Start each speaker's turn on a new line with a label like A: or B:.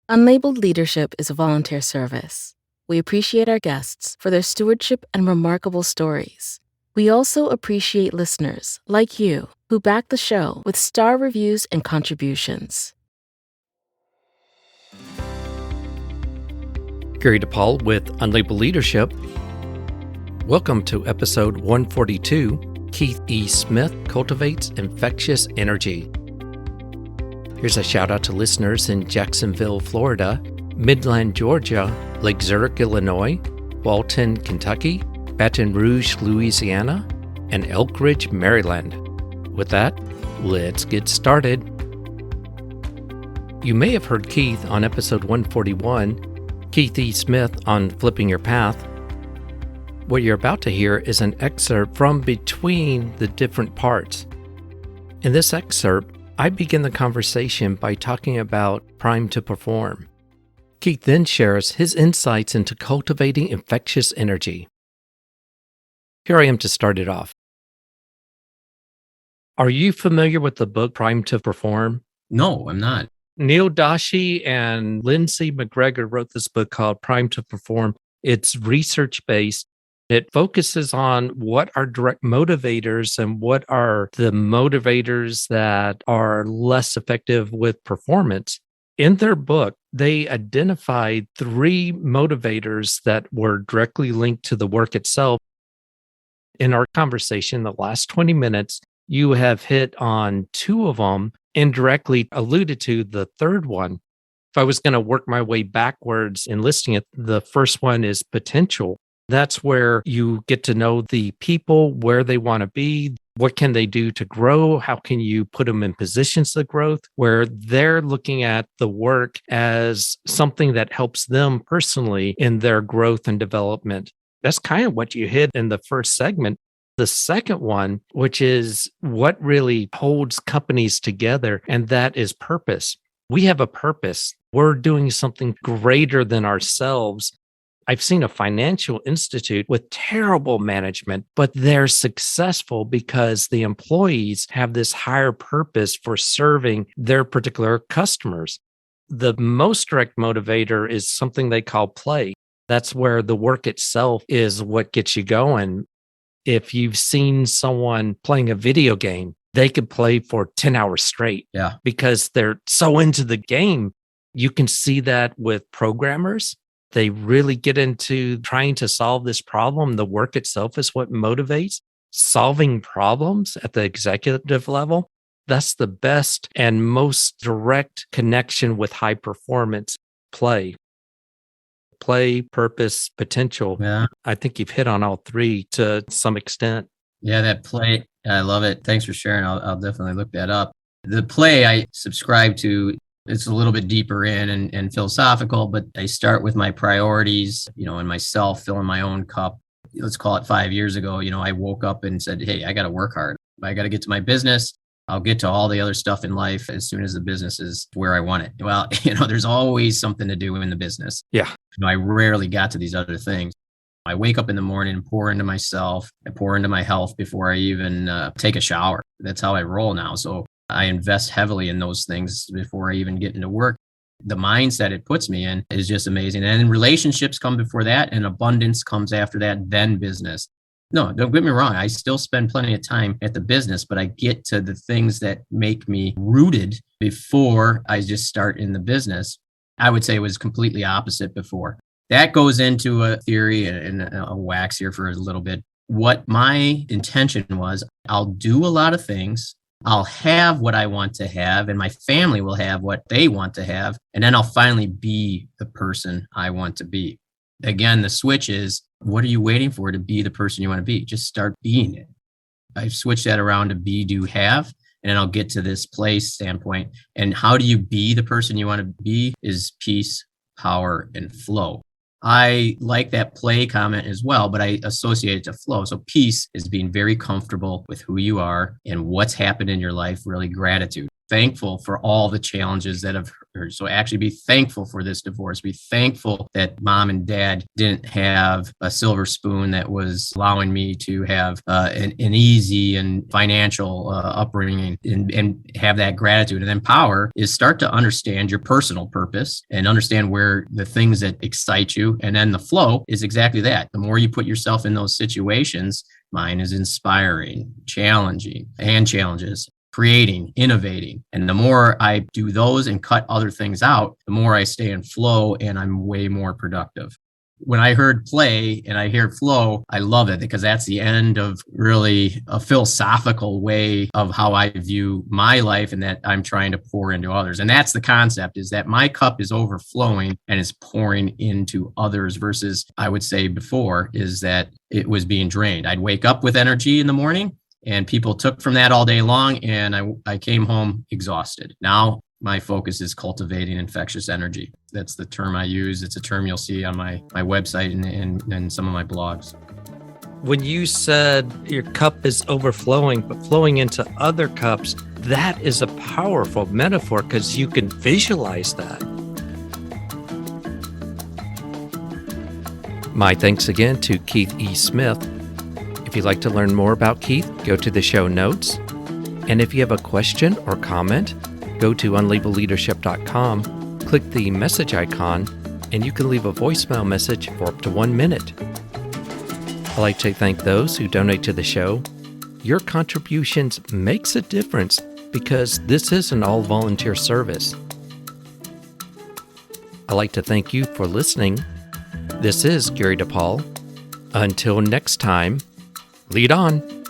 A: Unlabeled leadership is a volunteer service. We appreciate our guests for their stewardship and remarkable stories. We also appreciate listeners like you who back the show with star reviews and contributions.
B: Gary DePaul with Unlabeled Leadership. Welcome to episode 142, Keith E. Smith Cultivates Infectious Energy. Here's a shout out to listeners in Jacksonville, Florida, Midland, Georgia, Lake Zurich, Illinois, Walton, Kentucky, Baton Rouge, Louisiana, and Elk Ridge, Maryland. With that, let's get started. You may have heard Keith on episode 141, Keith E. Smith on Flipping Your Path. What you're about to hear is an excerpt from between the different parts. In this excerpt, I begin the conversation by talking about Prime to Perform. Keith then shares his insights into cultivating infectious energy. Here I am to start it off. Are you familiar with the book Prime to Perform?
C: No, I'm not.
B: Neil Doshi and Lindsay McGregor wrote this book called Prime to Perform. It's research-based. It focuses on what are direct motivators and what are the motivators that are less effective with performance. In their book, they identified 3 motivators that were directly linked to the work itself. In our conversation, the last 20 minutes, you have hit on 2 of them, indirectly alluded to the third one. If I was going to work my way backwards in listing it, the first one is potential. That's where you get to know the people, where they want to be, what can they do to grow, how can you put them in positions of growth, where they're looking at the work as something that helps them personally in their growth and development. That's kind of what you hit in the first segment. The second one, which is what really holds companies together, and that is purpose. We have a purpose. We're doing something greater than ourselves. I've seen a financial institute with terrible management, but they're successful because the employees have this higher purpose for serving their particular customers. The most direct motivator is something they call play. That's where the work itself is what gets you going. If you've seen someone playing a video game, they could play for 10 hours straight because they're so into the game. You can see that with programmers. They really get into trying to solve this problem. The work itself is what motivates. Solving problems at the executive level, that's the best and most direct connection with high performance. Play, purpose, potential.
C: Yeah.
B: I think you've hit on all 3 to some extent.
C: Yeah, that play, I love it. Thanks for sharing. I'll definitely look that up. The play I subscribe to, it's a little bit deeper in and philosophical, but I start with my priorities, and myself, filling my own cup. Let's call it 5 years ago, I woke up and said, hey, I got to work hard. I got to get to my business. I'll get to all the other stuff in life as soon as the business is where I want it. Well, there's always something to do in the business.
B: Yeah.
C: I rarely got to these other things. I wake up in the morning and pour into myself. I pour into my health before I even take a shower. That's how I roll now. So I invest heavily in those things before I even get into work. The mindset it puts me in is just amazing. And relationships come before that, and abundance comes after that, then business. No, don't get me wrong. I still spend plenty of time at the business, but I get to the things that make me rooted before I just start in the business. I would say it was completely opposite before. That goes into a theory, and I'll wax here for a little bit. What my intention was, I'll do a lot of things. I'll have what I want to have, and my family will have what they want to have. And then I'll finally be the person I want to be. Again, the switch is, what are you waiting for to be the person you want to be? Just start being it. I've switched that around to be, do, have. And then I'll get to this place standpoint. And how do you be the person you want to be is peace, power, and flow. I like that play comment as well, but I associate it to flow. So peace is being very comfortable with who you are and what's happened in your life, really gratitude. thankful for all the challenges that have occurred. So actually be thankful for this divorce. Be thankful that mom and dad didn't have a silver spoon that was allowing me to have an easy and financial upbringing, and have that gratitude. And then power is start to understand your personal purpose and understand where the things that excite you. And then the flow is exactly that. The more you put yourself in those situations, mine is inspiring, challenging, and challenges, creating, innovating. And the more I do those and cut other things out, the more I stay in flow and I'm way more productive. When I heard play and I hear flow, I love it because that's the end of really a philosophical way of how I view my life and that I'm trying to pour into others. And that's the concept, is that my cup is overflowing and is pouring into others, versus I would say before is that it was being drained. I'd wake up with energy in the morning and people took from that all day long, and I came home exhausted. Now my focus is cultivating infectious energy. That's the term I use. It's a term you'll see on my website and some of my blogs.
B: When you said your cup is overflowing, but flowing into other cups, that is a powerful metaphor because you can visualize that. My thanks again to Keith E. Smith. If you'd like to learn more about Keith, go to the show notes. And if you have a question or comment, go to unlabelleadership.com, click the message icon, and you can leave a voicemail message for up to 1 minute. I'd like to thank those who donate to the show. Your contributions makes a difference because this is an all-volunteer service. I'd like to thank you for listening. This is Gary DePaul. Until next time, lead on.